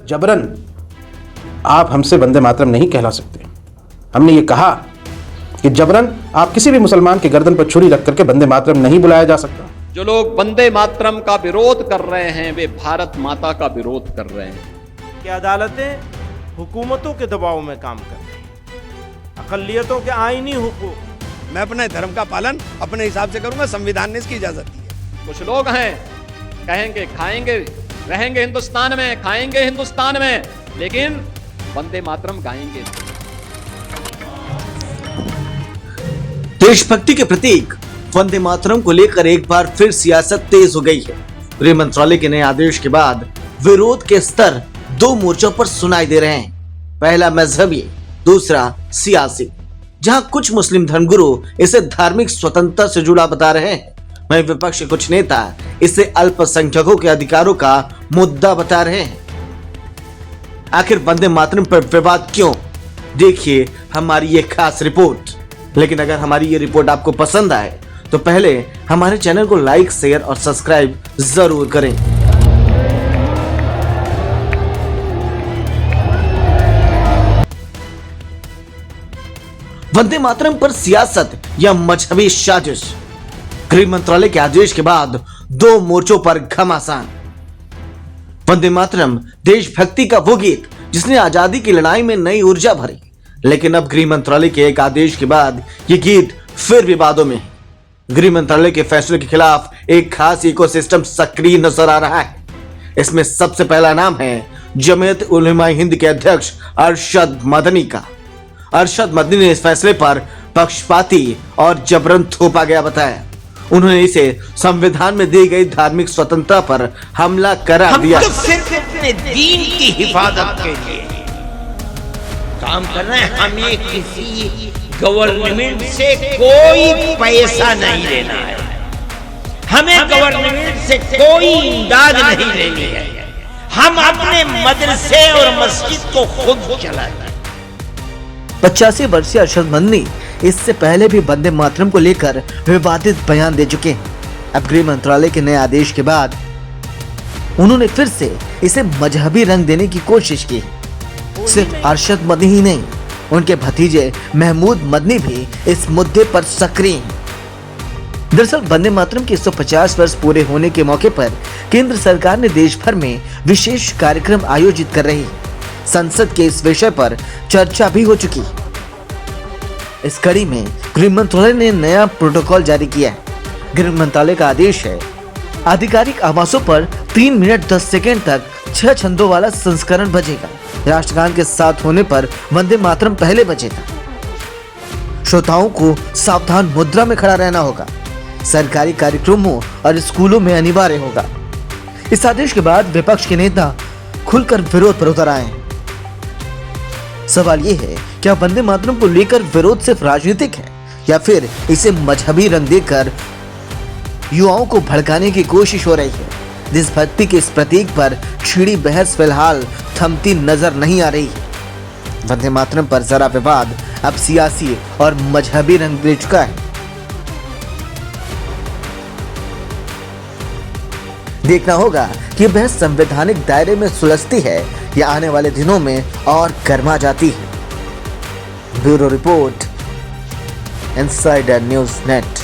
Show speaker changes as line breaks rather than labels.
जबरन आप हमसे वंदे मातरम नहीं कहला सकते। हमने ये कहा कि जबरन आप किसी भी मुसलमान के गर्दन पर छुरी रख करके वंदे मातरम नहीं बुलाया जा सकता।
जो लोग वंदे मातरम का विरोध कर रहे हैं वे भारत माता का विरोध कर रहे हैं।
कि अदालतें हुकूमतों के दबाव में काम कर रही हैं, अक़लियतों के आईनी हुकूक।
मैं अपने धर्म का पालन अपने हिसाब से करूंगा, संविधान ने इसकी इजाजत दी है।
कुछ लोग हैं कहेंगे खाएंगे रहेंगे हिंदुस्तान में, खाएंगे हिंदुस्तान में, लेकिन वंदे मातरम गाएंगे।
देशभक्ति के प्रतीक वंदे मातरम को लेकर एक बार फिर सियासत तेज हो गई है। गृह मंत्रालय के नए आदेश के बाद विरोध के स्तर दो मोर्चों पर सुनाई दे रहे हैं। पहला मजहबी, दूसरा सियासी। जहां कुछ मुस्लिम धर्मगुरु इसे धार्मिक स्वतंत्रता से जुड़ा बता रहे हैं, वहीं विपक्ष के कुछ नेता इसे अल्पसंख्यकों के अधिकारों का मुद्दा बता रहे हैं। आखिर वंदे मातरम पर विवाद क्यों? देखिए हमारी ये खास रिपोर्ट। लेकिन अगर हमारी ये रिपोर्ट आपको पसंद आए तो पहले हमारे चैनल को लाइक, शेयर और सब्सक्राइब जरूर करें। वंदे मातरम पर सियासत या मजहबी साजिश? गृह मंत्रालय के आदेश के बाद दो मोर्चों पर घमासान। वंदे मातरम देशभक्ति का वो गीत जिसने आजादी की लड़ाई में नई ऊर्जा भरी, लेकिन अब गृह मंत्रालय के एक आदेश के बाद ये गीत फिर विवादों में है। गृह मंत्रालय के फैसले के खिलाफ एक खास इकोसिस्टम सक्रिय नजर आ रहा है। इसमें सबसे पहला नाम है जमीयत उलमा हिंद के अध्यक्ष अरशद मदनी का। अरशद मदनी ने इस फैसले पर पक्षपाती और जबरन थोपा गया बताया। उन्होंने इसे संविधान में दी गई धार्मिक स्वतंत्रता पर हमला करार दिया।
तो सिर्फ अपने दीन की हिफाजत के लिए काम कर रहे हैं। हमें किसी गवर्नमेंट से कोई पैसा नहीं लेना है, हमें गवर्नमेंट से कोई इमदाद नहीं लेनी है। हम अपने मदरसे और मस्जिद को खुद चलाएंगे।
85 वर्षीय अरशद मदनी इससे पहले भी वंदे मातरम को लेकर विवादित बयान दे चुके हैं। अब गृह मंत्रालय के नए आदेश के बाद उन्होंने फिर से इसे मजहबी रंग देने की कोशिश की। सिर्फ अरशद मदनी ही नहीं, उनके भतीजे महमूद मदनी भी इस मुद्दे पर सक्रिय हैं। दरअसल वंदे मातरम के 150 वर्ष पूरे होने के मौके पर केंद्र सरकार ने देश भर में विशेष कार्यक्रम आयोजित कर रही है। संसद के इस विषय पर चर्चा भी हो चुकी। इस कड़ी में गृह मंत्रालय ने नया प्रोटोकॉल जारी किया है। गृह मंत्रालय का आदेश है, आधिकारिक आवासों पर 3 मिनट 10 सेकेंड तक 6 छंदों वाला संस्करण बजेगा। राष्ट्रगान के साथ होने पर वंदे मातरम पहले बजेगा। श्रोताओं को सावधान मुद्रा में खड़ा रहना होगा। सरकारी कार्यक्रमों और स्कूलों में अनिवार्य होगा। इस आदेश के बाद विपक्ष के नेता खुलकर विरोध पर उतर आए। सवाल यह है, क्या वंदे मातरम को लेकर विरोध सिर्फ राजनीतिक है या फिर इसे मजहबी रंग देकर युवाओं को भड़काने की कोशिश हो रही है? देशभक्ति के इस प्रतीक पर छिड़ी बहस फिलहाल थमती नजर नहीं आ रही है। वंदे मातरम पर जरा विवाद अब सियासी और मजहबी रंग ले चुका है। देखना होगा कि बहस संवैधानिक दायरे में सुलझती है या आने वाले दिनों में और गर्मा जाती है। Bureau report, insider news net.